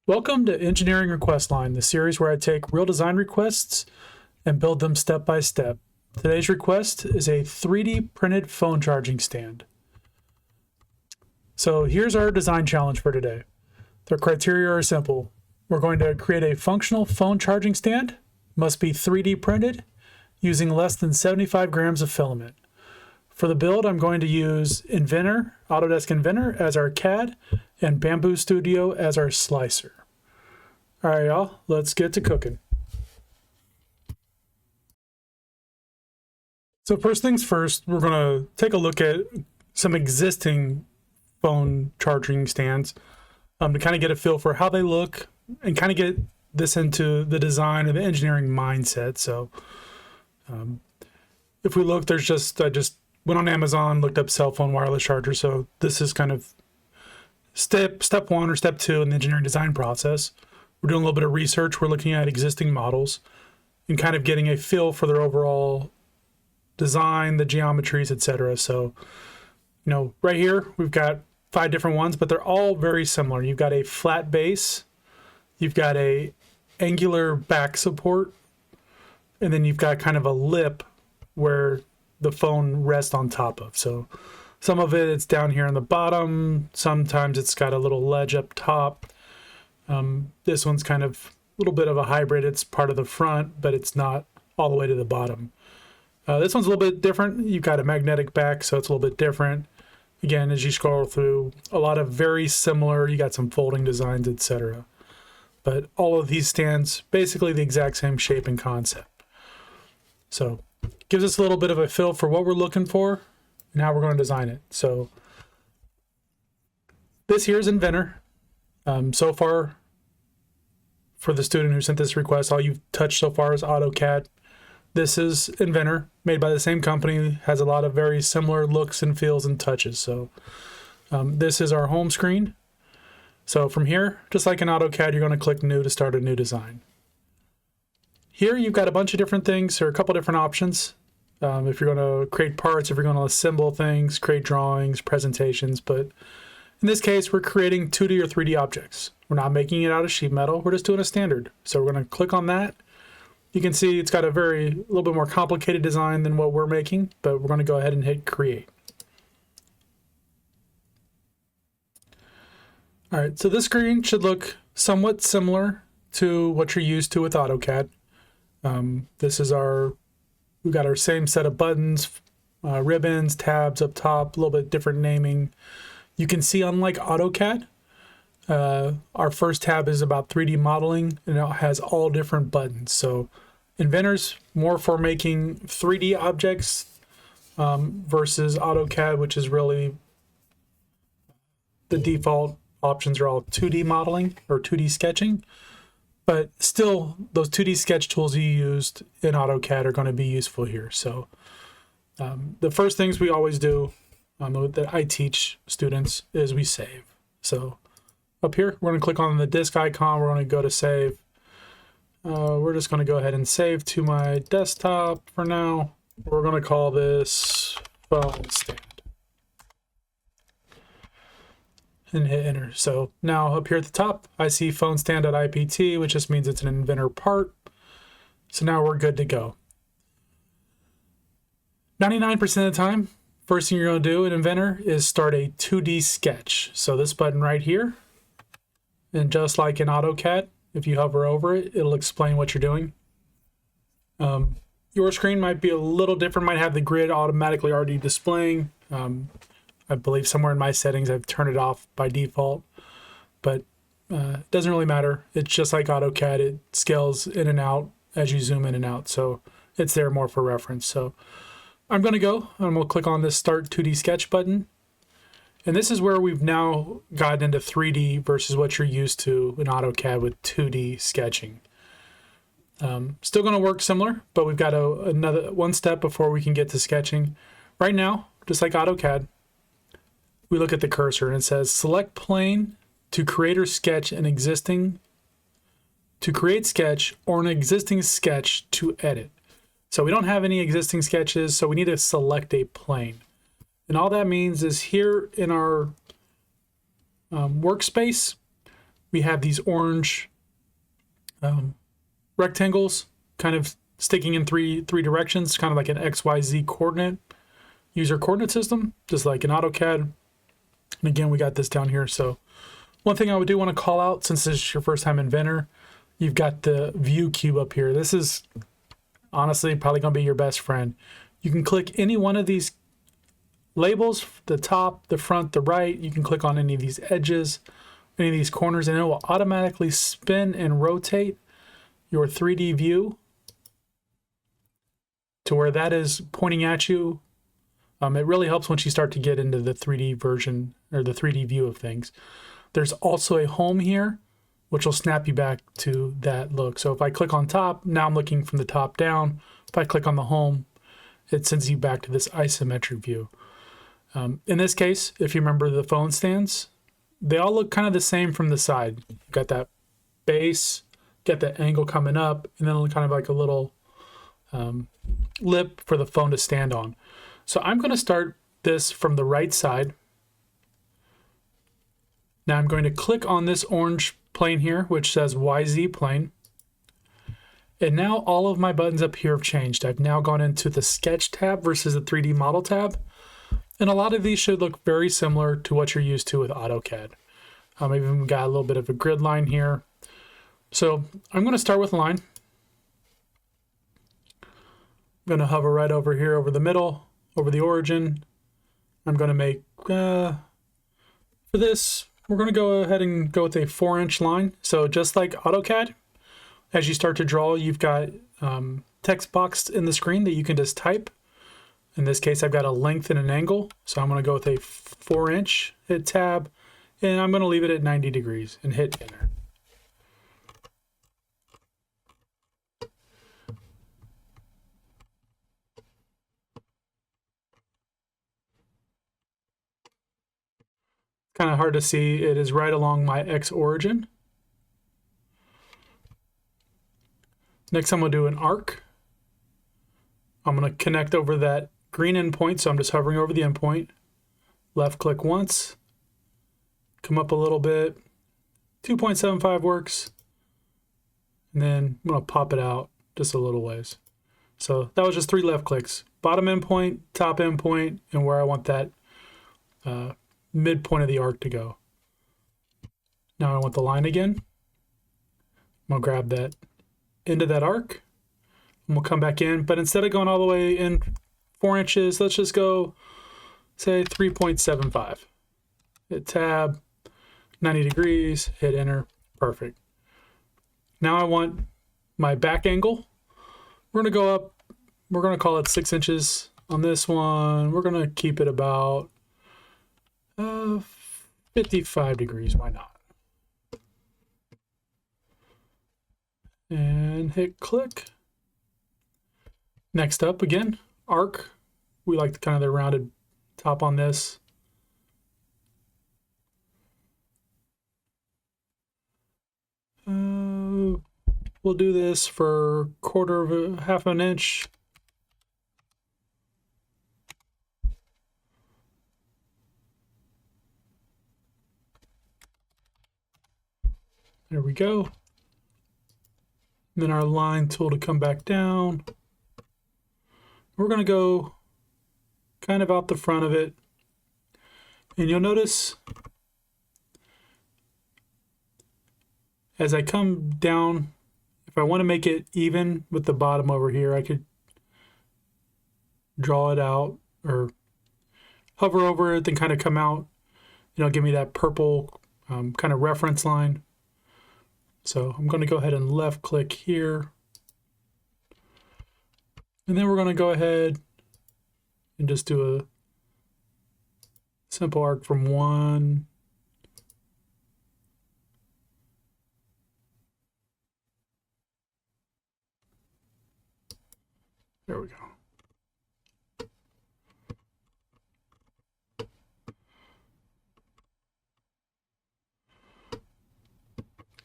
Welcome to Engineering Request Line, the series where I take real design requests and build them step by step. Today's request is a 3D printed phone charging stand. So here's our design challenge for today. The criteria are simple. We're going to create a functional phone charging stand, must be 3D printed, using less than 75 grams of filament. For the build, I'm going to use Inventor, Autodesk Inventor as our CAD, and Bambu Studio as our slicer. All right, y'all, let's get to cooking. So first things first, we're going to take a look at some existing phone charging stands to kind of get a feel for how they look and kind of get this into the design or the engineering mindset. So if we look, I just went on Amazon, looked up cell phone wireless charger. So this is kind of step one or step two in the engineering design process. We're doing a little bit of research. We're looking at existing models and kind of getting a feel for their overall design, the geometries, etc. So, right here, we've got 5 different ones, but they're all very similar. You've got a flat base, you've got a angular back support, and then you've got kind of a lip where the phone rests on top of. So some of it's down here on the bottom. Sometimes it's got a little ledge up top. This one's kind of a little bit of a hybrid. It's part of the front, but it's not all the way to the bottom. This one's a little bit different. You've got a magnetic back, so it's a little bit different. Again, as you scroll through, a lot of very similar. You got some folding designs, etc. But all of these stands, basically the exact same shape and concept. So gives us a little bit of a feel for what we're looking for and how we're going to design it. So this here is Inventor. So far, for the student who sent this request, all you've touched so far is AutoCAD. This is Inventor, made by the same company, has a lot of very similar looks and feels and touches. So this is our home screen. So from here, just like in AutoCAD, you're going to click New to start a new design. Here you've got a bunch of different things, or a couple different options. If you're going to create parts, if you're going to assemble things, create drawings, presentations. But in this case, we're creating 2D or 3D objects. We're not making it out of sheet metal. We're just doing a standard. So we're going to click on that. You can see it's got a little bit more complicated design than what we're making, but we're going to go ahead and hit create. All right, so this screen should look somewhat similar to what you're used to with AutoCAD. We've got our same set of buttons, ribbons, tabs up top, a little bit different naming. You can see, unlike AutoCAD, our first tab is about 3D modeling, and it has all different buttons. So Inventor's more for making 3D objects versus AutoCAD, which is really the default options are all 2D modeling or 2D sketching. But still, those 2D sketch tools you used in AutoCAD are going to be useful here. So the first things we always do that I teach students is we save. So up here, we're going to click on the disk icon. We're going to go to save. We're just going to go ahead and save to my desktop for now. We're going to call this phone stand and hit enter. So now up here at the top, I see phone stand.ipt, which just means it's an Inventor part. So now we're good to go. 99% of the time, first thing you're going to do in Inventor is start a 2D sketch. So this button right here, and just like in AutoCAD, if you hover over it, it'll explain what you're doing. Your screen might be a little different, might have the grid automatically already displaying. I believe somewhere in my settings I've turned it off by default, but it doesn't really matter. It's just like AutoCAD. It scales in and out as you zoom in and out, so it's there more for reference. So I'm going to go and I'm going to click on this Start 2D Sketch button. And this is where we've now gotten into 3D versus what you're used to in AutoCAD with 2D sketching. Still going to work similar, but we've got another one step before we can get to sketching. Right now, just like AutoCAD, we look at the cursor and it says select plane to create or sketch an existing, to create sketch or an existing sketch to edit. So we don't have any existing sketches, so we need to select a plane. And all that means is here in our workspace, we have these orange rectangles kind of sticking in three directions, kind of like an XYZ coordinate user coordinate system, just like in AutoCAD. And again, we got this down here. So one thing I would do want to call out, since this is your first time Inventor, you've got the view cube up here. This is honestly probably going to be your best friend. You can click any one of these labels, the top, the front, the right. You can click on any of these edges, any of these corners, and it will automatically spin and rotate your 3D view to where that is pointing at you. It really helps once you start to get into the 3D version or the 3D view of things. There's also a home here, which will snap you back to that look. So if I click on top, now I'm looking from the top down. If I click on the home, it sends you back to this isometric view. In this case, if you remember the phone stands, they all look kind of the same from the side. You've got that base, get that angle coming up, and then kind of like a little lip for the phone to stand on. So I'm going to start this from the right side. Now I'm going to click on this orange plane here, which says YZ plane. And now all of my buttons up here have changed. I've now gone into the Sketch tab versus the 3D Model tab. And a lot of these should look very similar to what you're used to with AutoCAD. I've even got a little bit of a grid line here. So I'm going to start with line. I'm going to hover right over here over the middle, over the origin. I'm going to make, for this, we're going to go ahead and go with a 4-inch line. So just like AutoCAD, as you start to draw, you've got text box in the screen that you can just type. In this case, I've got a length and an angle. So I'm going to go with a 4-inch, hit tab, and I'm going to leave it at 90 degrees and hit enter. Kind of hard to see. It is right along my X origin. Next, I'm going to do an arc. I'm going to connect over that green endpoint, so I'm just hovering over the endpoint. Left click once. Come up a little bit. 2.75 works. And then I'm going to pop it out just a little ways. So that was just 3 left clicks. Bottom endpoint, top endpoint, and where I want that midpoint of the arc to go. Now I want the line again. I'm going to grab that end of that arc. And we'll come back in. But instead of going all the way in 4 inches, let's just go, say, 3.75. Hit tab, 90 degrees, hit enter. Perfect. Now I want my back angle. We're going to go up. We're going to call it 6 inches on this one. We're going to keep it about 55 degrees. Why not? And hit click. Next up, again, arc. We like kind of the rounded top on this. We'll do this for half an inch. There we go. Then our line tool to come back down. We're going to go kind of out the front of it. And you'll notice as I come down, if I want to make it even with the bottom over here, I could draw it out or hover over it, then kind of come out, give me that purple kind of reference line. So I'm going to go ahead and left click here. And then we're going to go ahead and just do a simple arc from one. There we go.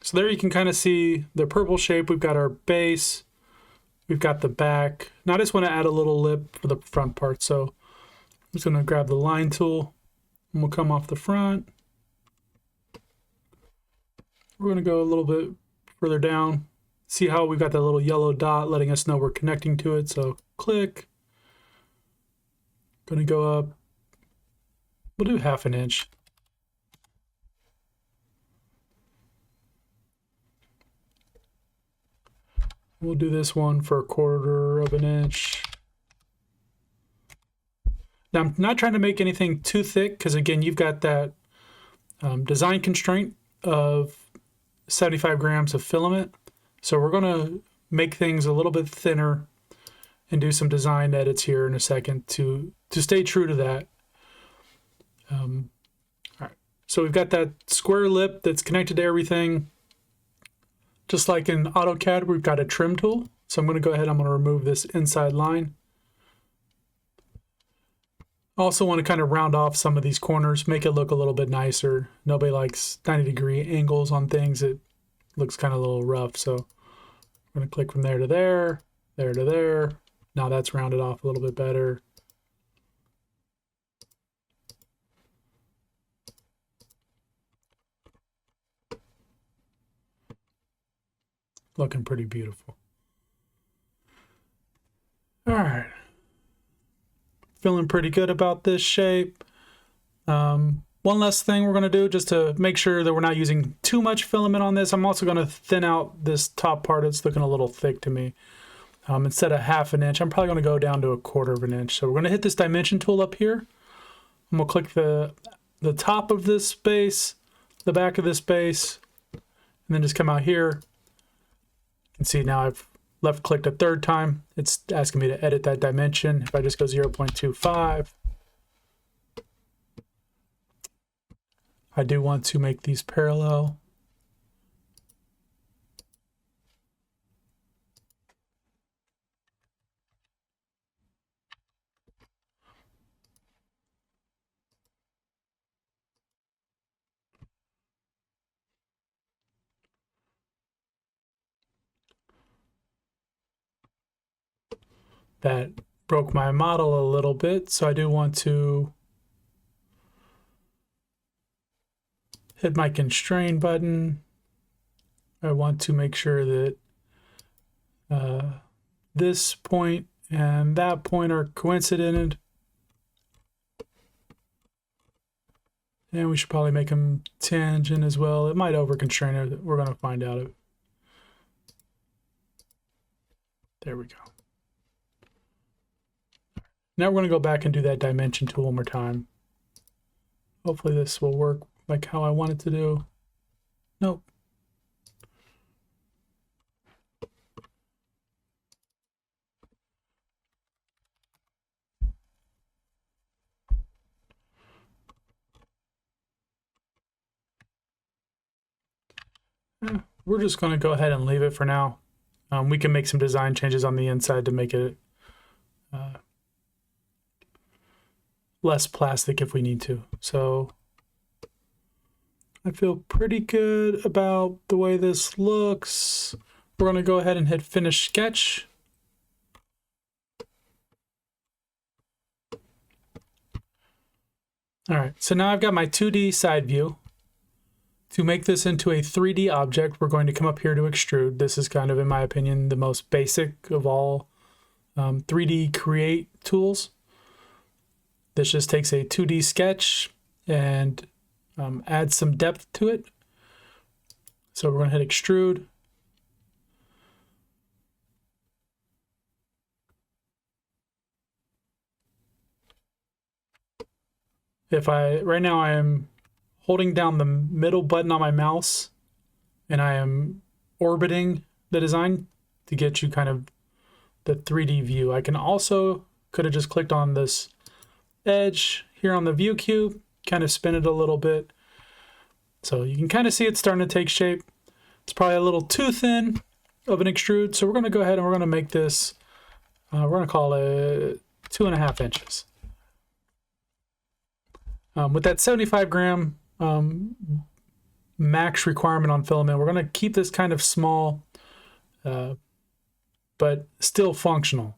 So there you can kind of see the purple shape. We've got our base. We've got the back. Now I just want to add a little lip for the front part. So I'm just going to grab the line tool and we'll come off the front. we're going to go a little bit further down. See how we've got that little yellow dot letting us know we're connecting to it. So click. Going to go up. We'll do 1/2 inch. We'll do this one for 1/4 inch. Now I'm not trying to make anything too thick because again, you've got that design constraint of 75 grams of filament. So we're going to make things a little bit thinner and do some design edits here in a second to stay true to that. All right. So we've got that square lip that's connected to everything. Just like in AutoCAD, we've got a trim tool. So I'm going to go ahead, I'm going to remove this inside line. I also want to kind of round off some of these corners, make it look a little bit nicer. Nobody likes 90-degree angles on things. It looks kind of a little rough. So I'm going to click from there to there, there to there. Now that's rounded off a little bit better. Looking pretty beautiful. All right. Feeling pretty good about this shape. One last thing we're going to do just to make sure that we're not using too much filament on this. I'm also going to thin out this top part. It's looking a little thick to me. Instead of 1/2 inch, I'm probably going to go down to 1/4 inch. So we're going to hit this dimension tool up here. I'm going to click the top of this space, the back of this space, and then just come out here. You can see now I've left clicked a 3rd time. It's asking me to edit that dimension. If I just go 0.25, I do want to make these parallel. That broke my model a little bit, so I do want to hit my constraint button. I want to make sure that this point and that point are coincident. And we should probably make them tangent as well. It might over-constrain it. We're going to find out. There we go. Now we're going to go back and do that dimension tool one more time. Hopefully this will work like how I want it to do. Nope. We're just going to go ahead and leave it for now. We can make some design changes on the inside to make it less plastic if we need to. So I feel pretty good about the way this looks. We're going to go ahead and hit Finish Sketch. All right, so now I've got my 2D side view. To make this into a 3D object, we're going to come up here to Extrude. This is kind of, in my opinion, the most basic of all 3D create tools. This just takes a 2D sketch and adds some depth to it. So we're going to hit Extrude. Right now I am holding down the middle button on my mouse and I am orbiting the design to get you kind of the 3D view. I can also, could have just clicked on this edge here on the view cube, kind of spin it a little bit. So you can kind of see it's starting to take shape. It's probably a little too thin of an extrude. So we're going to go ahead and we're going to make this, we're going to call it 2.5 inches. With that 75 gram max requirement on filament, we're going to keep this kind of small, but still functional.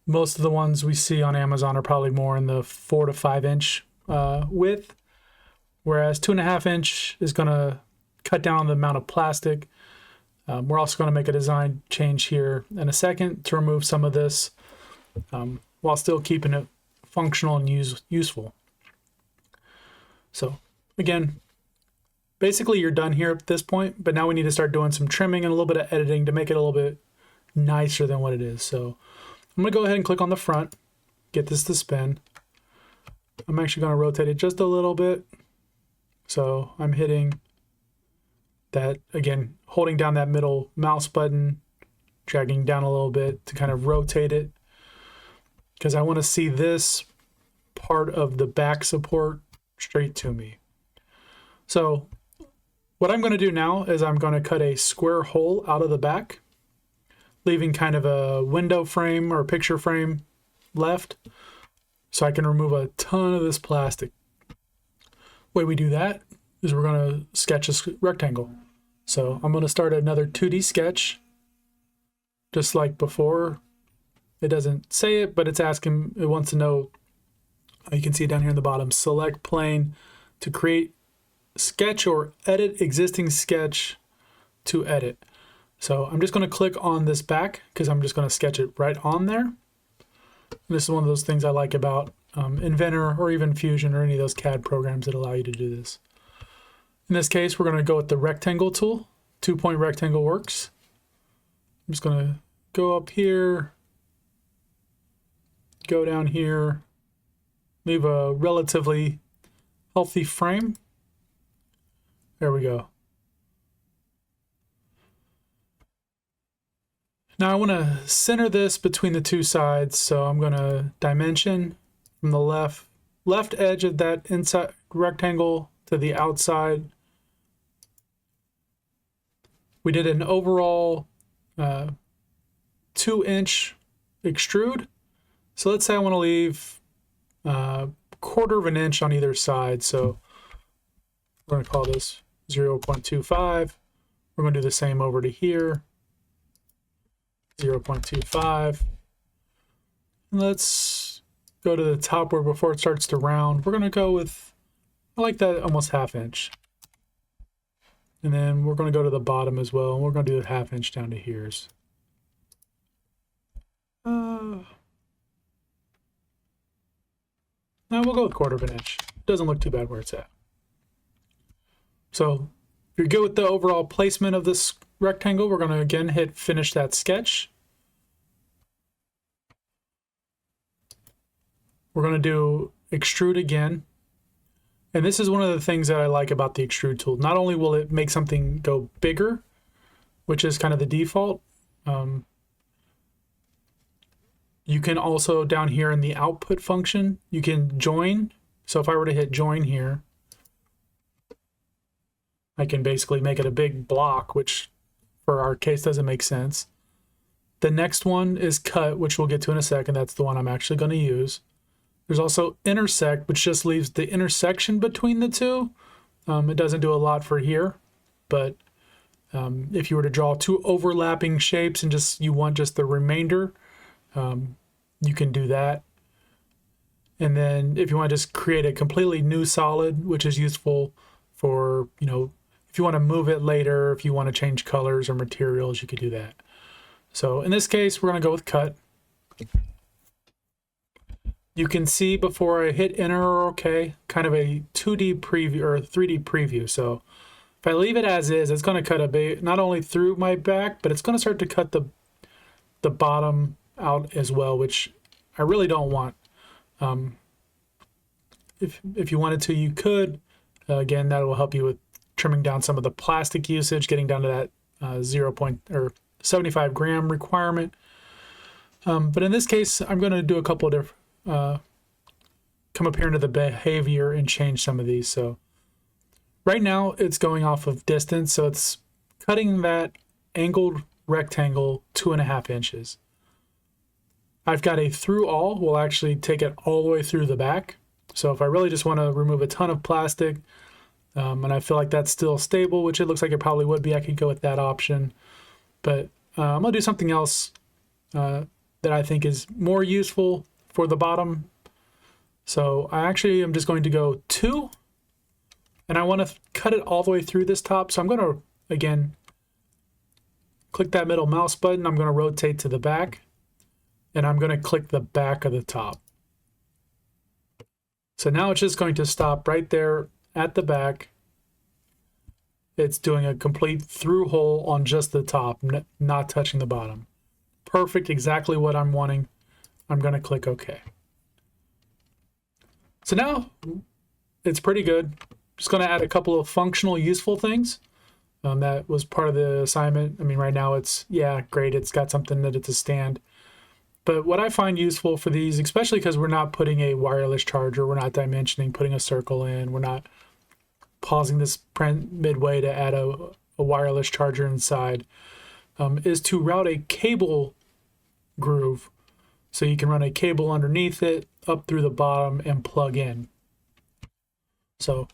Most of the ones we see on Amazon are probably more in the 4 to 5 inch width, whereas 2.5 inch is going to cut down on the amount of plastic. We're also going to make a design change here in a second to remove some of this while still keeping it functional and useful. So again, basically you're done here at this point, but now we need to start doing some trimming and a little bit of editing to make it a little bit nicer than what it is. So I'm going to go ahead and click on the front, get this to spin. I'm actually going to rotate it just a little bit. So I'm hitting that, again, holding down that middle mouse button, dragging down a little bit to kind of rotate it, because I want to see this part of the back support straight to me. So what I'm going to do now is I'm going to cut a square hole out of the back, leaving kind of a window frame or picture frame left, so I can remove a ton of this plastic. The way we do that is we're going to sketch a rectangle. So I'm going to start another 2D sketch, just like before. It doesn't say it, but it's asking, it wants to know, you can see it down here in the bottom, select plane to create sketch or edit existing sketch to edit. So I'm just going to click on this back because I'm just going to sketch it right on there. And this is one of those things I like about Inventor or even Fusion or any of those CAD programs that allow you to do this. In this case, we're going to go with the rectangle tool. 2-point rectangle works. I'm just going to go up here, go down here, leave a relatively healthy frame. There we go. Now I want to center this between the two sides, so I'm going to dimension from the left edge of that inside rectangle to the outside. We did an overall 2-inch extrude. So let's say I want to leave 1/4 of an inch on either side. So we're going to call this 0.25. We're going to do the same over to here. 0.25. And let's go to the top where before it starts to round. We're going to go with, I like that, almost 1/2 inch. And then we're going to go to the bottom as well. And we're going to do a 1/2 inch down to here's. Now we'll go with 1/4 of an inch. Doesn't look too bad where it's at. So if you're good with the overall placement of this rectangle, we're going to again hit finish that sketch. We're going to do extrude again. And this is one of the things that I like about the extrude tool. Not only will it make something go bigger, which is kind of the default, you can also down here in the output function, you can join. So if I were to hit join here, I can basically make it a big block, which for our case doesn't make sense. The next one is cut, which we'll get to in a second. That's the one I'm actually going to use. There's also intersect, which just leaves the intersection between the two. It doesn't do a lot for here, but if you were to draw two overlapping shapes and you want just the remainder, you can do that. And then if you want to just create a completely new solid, which is useful for, if you want to move it later, if you want to change colors or materials, you could do that. So in this case, we're going to go with cut. You can see before I hit enter or OK, kind of a 2D preview or 3D preview. So if I leave it as is, it's going to cut a bit, not only through my back, but it's going to start to cut the bottom out as well, which I really don't want. If you wanted to, you could. Again, that will help you with trimming down some of the plastic usage, getting down to that 75 gram requirement. But in this case, I'm going to do a couple of different, come up here into the behavior and change some of these. So right now it's going off of distance, so it's cutting that angled rectangle 2.5 inches. I've got a through all, will actually take it all the way through the back. So if I really just want to remove a ton of plastic, and I feel like that's still stable, which it looks like it probably would be, I could go with that option. But I'm going to do something else that I think is more useful for the bottom. So I actually am just going to go 2.5 and I want to cut it all the way through this top. So I'm going to, again, click that middle mouse button. I'm going to rotate to the back, and I'm going to click the back of the top. So now it's just going to stop right there at the back. It's doing a complete through hole on just the top, not touching the bottom. Perfect, exactly what I'm wanting. I'm going to click OK. So now it's pretty good. Just going to add a couple of functional, useful things. That was part of the assignment. I mean, right now it's, yeah, great. It's got something that it's a stand. But what I find useful for these, especially because we're not putting a wireless charger, we're not dimensioning, putting a circle in, we're not pausing this print midway to add a wireless charger inside, is to route a cable groove. So you can run a cable underneath it, up through the bottom, and plug in. So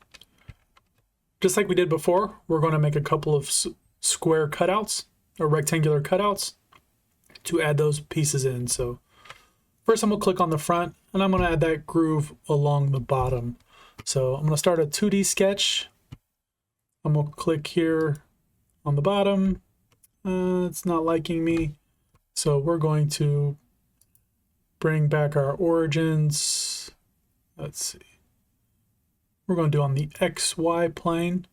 just like we did before, we're going to make a couple of square cutouts or rectangular cutouts to add those pieces in. So first I'm going to click on the front, and I'm going to add that groove along the bottom. So I'm going to start a 2D sketch. I'm going to click here on the bottom. It's not liking me. So we're going to bring back our origins. Let's see. We're going to do on the XY plane.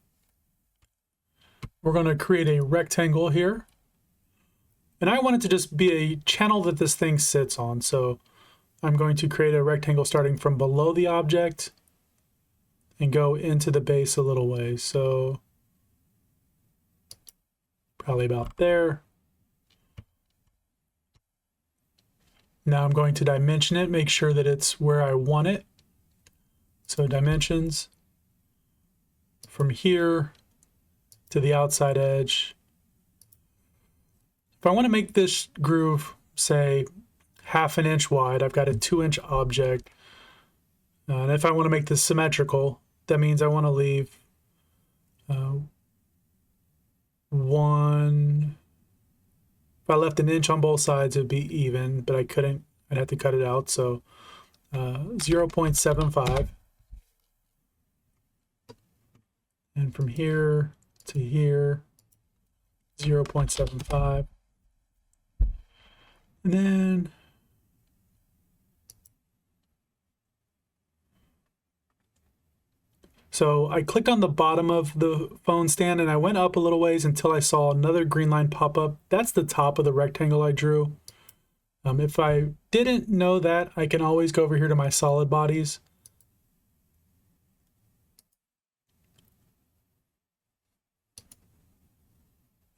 We're going to create a rectangle here. And I want it to just be a channel that this thing sits on. So I'm going to create a rectangle starting from below the object and go into the base a little way. So probably about there. Now I'm going to dimension it, make sure that it's where I want it. So dimensions from here to the outside edge. If I want to make this groove, say, 1/2 inch wide, I've got a 2-inch object. And if I want to make this symmetrical, that means I want to leave one. If I left 1 inch on both sides, it would be even, but I couldn't. I'd have to cut it out. So 0.75. And from here to here, 0.75. And then so I clicked on the bottom of the phone stand and I went up a little ways until I saw another green line pop up. That's the top of the rectangle I drew. If I didn't know that, I can always go over here to my solid bodies.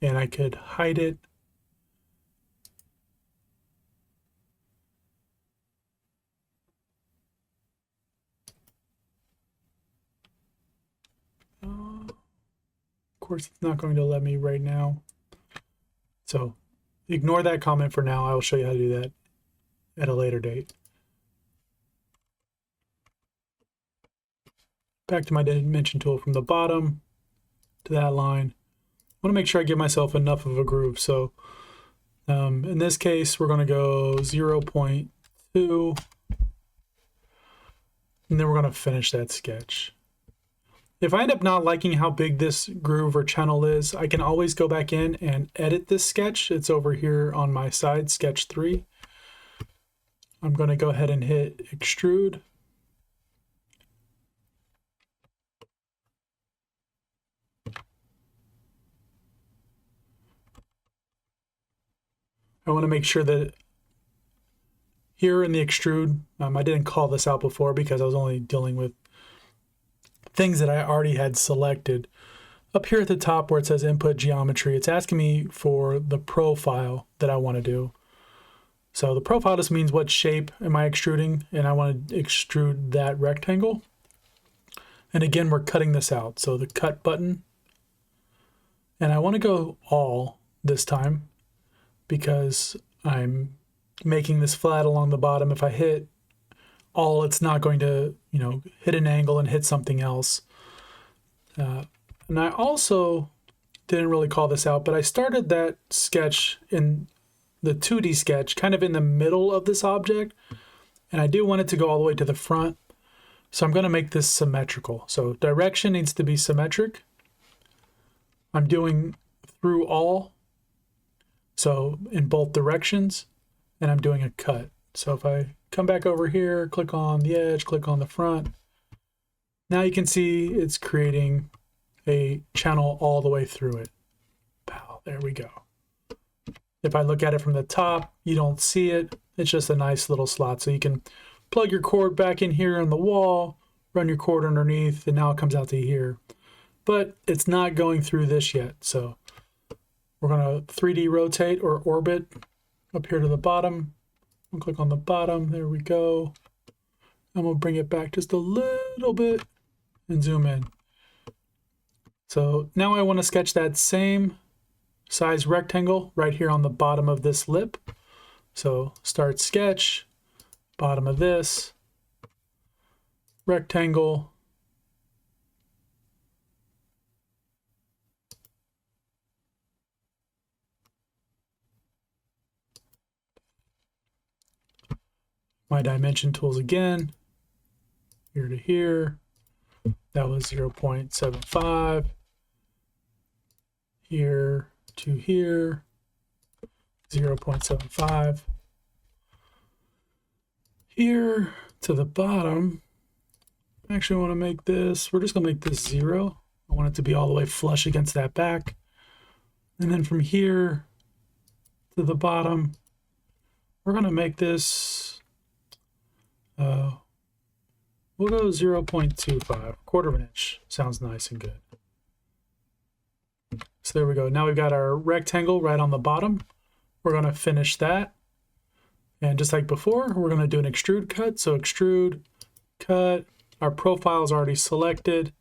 And I could hide it. Of course, it's not going to let me right now. So ignore that comment for now. I will show you how to do that at a later date. Back to my dimension tool from the bottom to that line. I want to make sure I give myself enough of a groove. So in this case, we're going to go 0.2, and then we're going to finish that sketch. If I end up not liking how big this groove or channel is, I can always go back in and edit this sketch. It's over here on my side, sketch 3. I'm going to go ahead and hit extrude. I want to make sure that here in the extrude, I didn't call this out before because I was only dealing with things that I already had selected. Up here at the top where it says input geometry, it's asking me for the profile that I want to do. So the profile just means what shape am I extruding, and I want to extrude that rectangle. And again, we're cutting this out. So the cut button, and I want to go all this time because I'm making this flat along the bottom. If I hit all, it's not going to, hit an angle and hit something else. And I also didn't really call this out, but I started that sketch in the 2D sketch kind of in the middle of this object, and I do want it to go all the way to the front. So I'm going to make this symmetrical. So direction needs to be symmetric. I'm doing through all, so in both directions, and I'm doing a cut. So if I come back over here, click on the edge, click on the front, now you can see it's creating a channel all the way through it. Pow, there we go. If I look at it from the top, you don't see it. It's just a nice little slot. So you can plug your cord back in here on the wall, run your cord underneath, and now it comes out to here. But it's not going through this yet. So we're going to 3D rotate or orbit up here to the bottom. We'll click on the bottom. There we go. And we'll bring it back just a little bit and zoom in. So now I want to sketch that same size rectangle right here on the bottom of this lip. So start sketch, bottom of this, rectangle, my dimension tools again, here to here, that was 0.75, here to here, 0.75, here to the bottom. I actually want to make this, we're just going to make this 0. I want it to be all the way flush against that back. And then from here to the bottom, we're going to make this, we'll go 0.25, quarter of an inch. Sounds nice and good. So there we go. Now we've got our rectangle right on the bottom. We're going to finish that. And just like before, we're going to do an extrude cut. So extrude, cut. Our profile is already selected.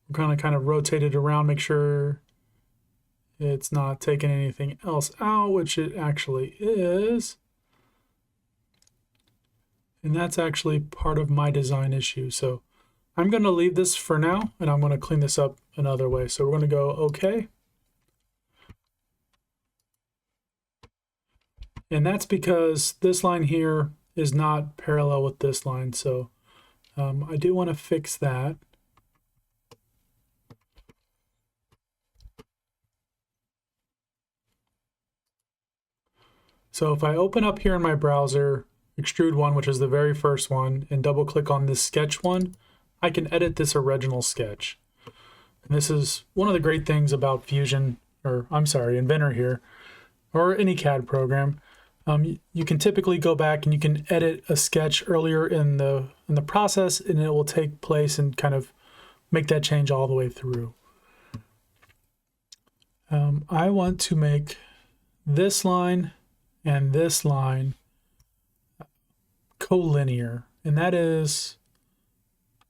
We're going to kind of rotate it around, make sure it's not taking anything else out, which it actually is. And that's actually part of my design issue. So I'm going to leave this for now, and I'm going to clean this up another way. So we're going to go OK. And that's because this line here is not parallel with this line. So I do want to fix that. So if I open up here in my browser, extrude one, which is the very first one, and double click on this sketch one, I can edit this original sketch. And this is one of the great things about Fusion, or I'm sorry, Inventor here, or any CAD program. You can typically go back and you can edit a sketch earlier in the process, and it will take place and kind of make that change all the way through. I want to make this line and this line collinear, and that is,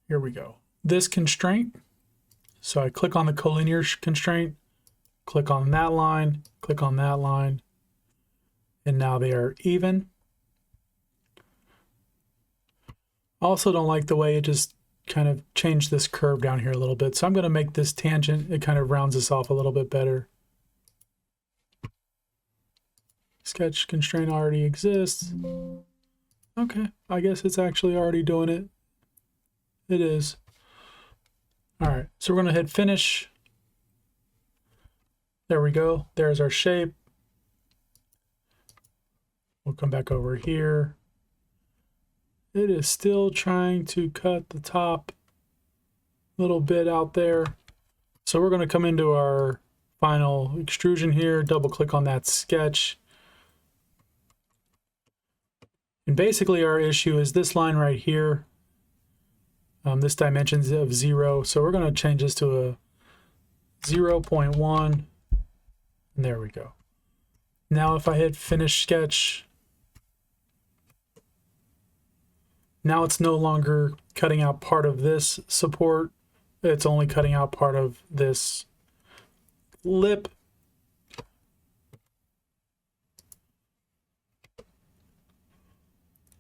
here we go, this constraint. So I click on the collinear constraint, click on that line, click on that line, and now they are even. Also don't like the way it just kind of changed this curve down here a little bit. So I'm going to make this tangent, it kind of rounds this off a little bit better. Sketch constraint already exists. Okay, I guess it's actually already doing it. It is. All right, so we're going to hit finish. There we go. There's our shape. We'll come back over here. It is still trying to cut the top little bit out there. So we're going to come into our final extrusion here, double click on that sketch. And basically our issue is this line right here. This dimension's of 0. So we're going to change this to a 0.1. And there we go. Now if I hit finish sketch, now it's no longer cutting out part of this support. It's only cutting out part of this lip.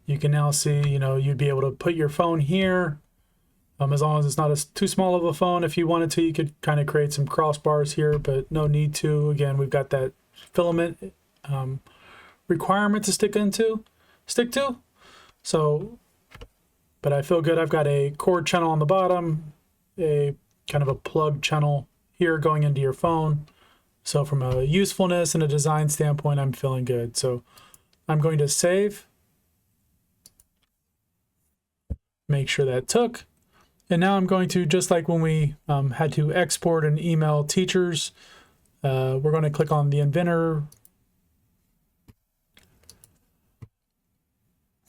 You can now see, you'd be able to put your phone here. As long as it's not too small of a phone. If you wanted to, you could kind of create some crossbars here, but no need to. Again, we've got that filament requirement to stick to. So but I feel good. I've got a cord channel on the bottom, a kind of a plug channel here going into your phone. So from a usefulness and a design standpoint, I'm feeling good. So I'm going to save, make sure that took. And now I'm going to, just like when we had to export and email teachers, we're going to click on the Inventor.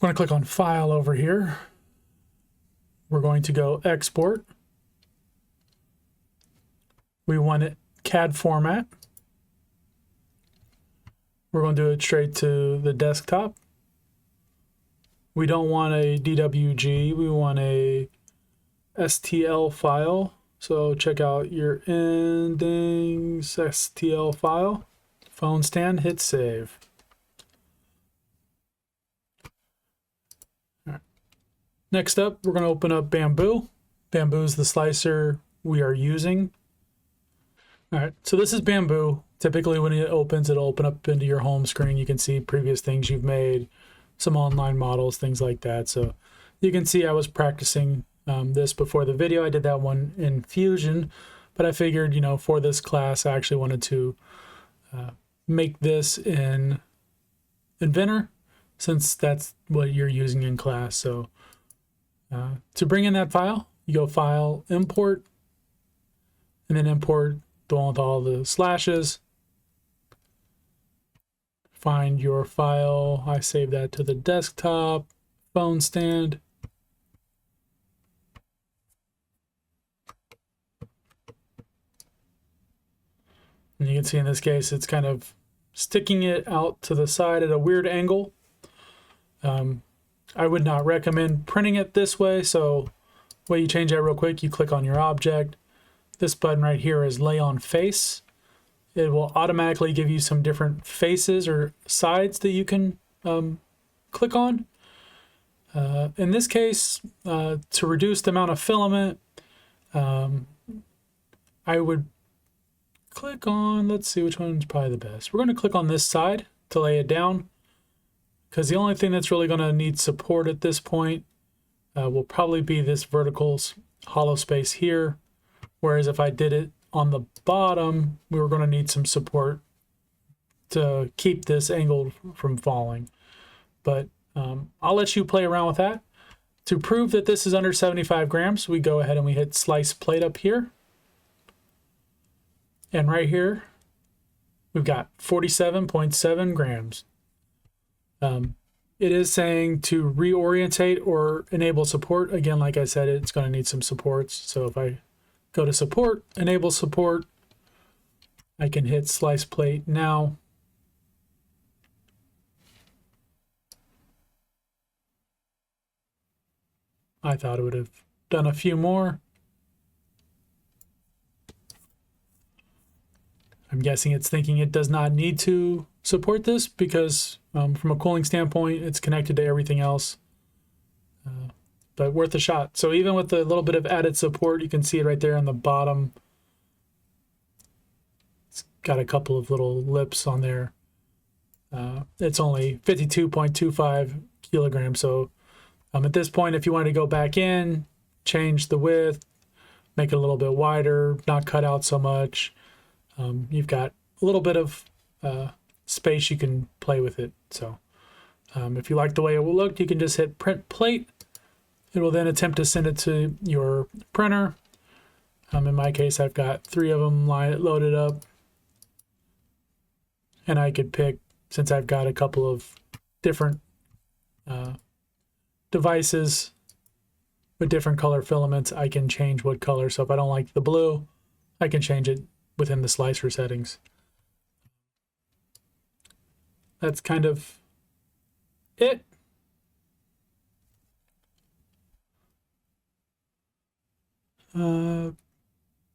We're going to click on File over here. We're going to go Export. We want it CAD format. We're going to do it straight to the desktop. We don't want a DWG. We want a STL file. So check out your endings STL file. Phone stand, hit save. All right. Next up, we're going to open up Bambu. Bambu is the slicer we are using. All right, so this is Bambu. Typically when it opens, it'll open up into your home screen. You can see previous things you've made, some online models, things like that. So you can see I was practicing this before the video. I did that one in Fusion, but I figured, you know, for this class, I actually wanted to make this in Inventor, since that's what you're using in class. So to bring in that file, you go File, Import, and then import the one with all the slashes. Find your file. I save that to the desktop, phone stand. And you can see in this case, it's kind of sticking it out to the side at a weird angle. I would not recommend printing it this way. So the way you change that real quick, you click on your object. This button right here is Lay on Face. It will automatically give you some different faces or sides that you can click on. In this case, to reduce the amount of filament, I would click on, let's see which one's probably the best. We're going to click on this side to lay it down, because the only thing that's really going to need support at this point will probably be this vertical hollow space here. Whereas if I did it on the bottom, we were going to need some support to keep this angle from falling. But I'll let you play around with that. To prove that this is under 75 grams, we go ahead and we hit Slice Plate up here. And right here, we've got 47.7 grams. It is saying to reorientate or enable support. Again, like I said, it's going to need some supports. So if I go to support, enable support, I can hit Slice Plate now. I thought it would have done a few more. I'm guessing it's thinking it does not need to support this because from a cooling standpoint, it's connected to everything else. But worth a shot. So even with a little bit of added support, you can see it right there on the bottom. It's got a couple of little lips on there. It's only 52.25 kilograms. So at this point, if you wanted to go back in, change the width, make it a little bit wider, not cut out so much, you've got a little bit of space you can play with it. So if you like the way it will look, you can just hit Print Plate. It will then attempt to send it to your printer. In my case, I've got 3 of them loaded up. And I could pick, since I've got a couple of different devices with different color filaments, I can change what color. So if I don't like the blue, I can change it within the slicer settings. That's kind of it.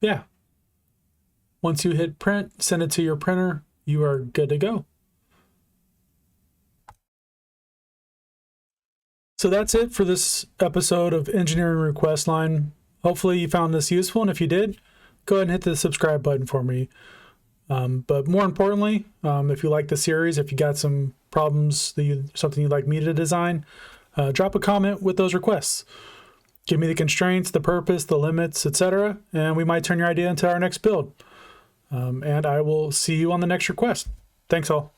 Yeah. Once you hit print, send it to your printer, you are good to go. So that's it for this episode of Engineering Request Line. Hopefully you found this useful, and if you did, go ahead and hit the subscribe button for me. But more importantly, if you like the series, if you got some problems, something you'd like me to design, drop a comment with those requests. Give me the constraints, the purpose, the limits, etc., and we might turn your idea into our next build. And I will see you on the next request. Thanks all.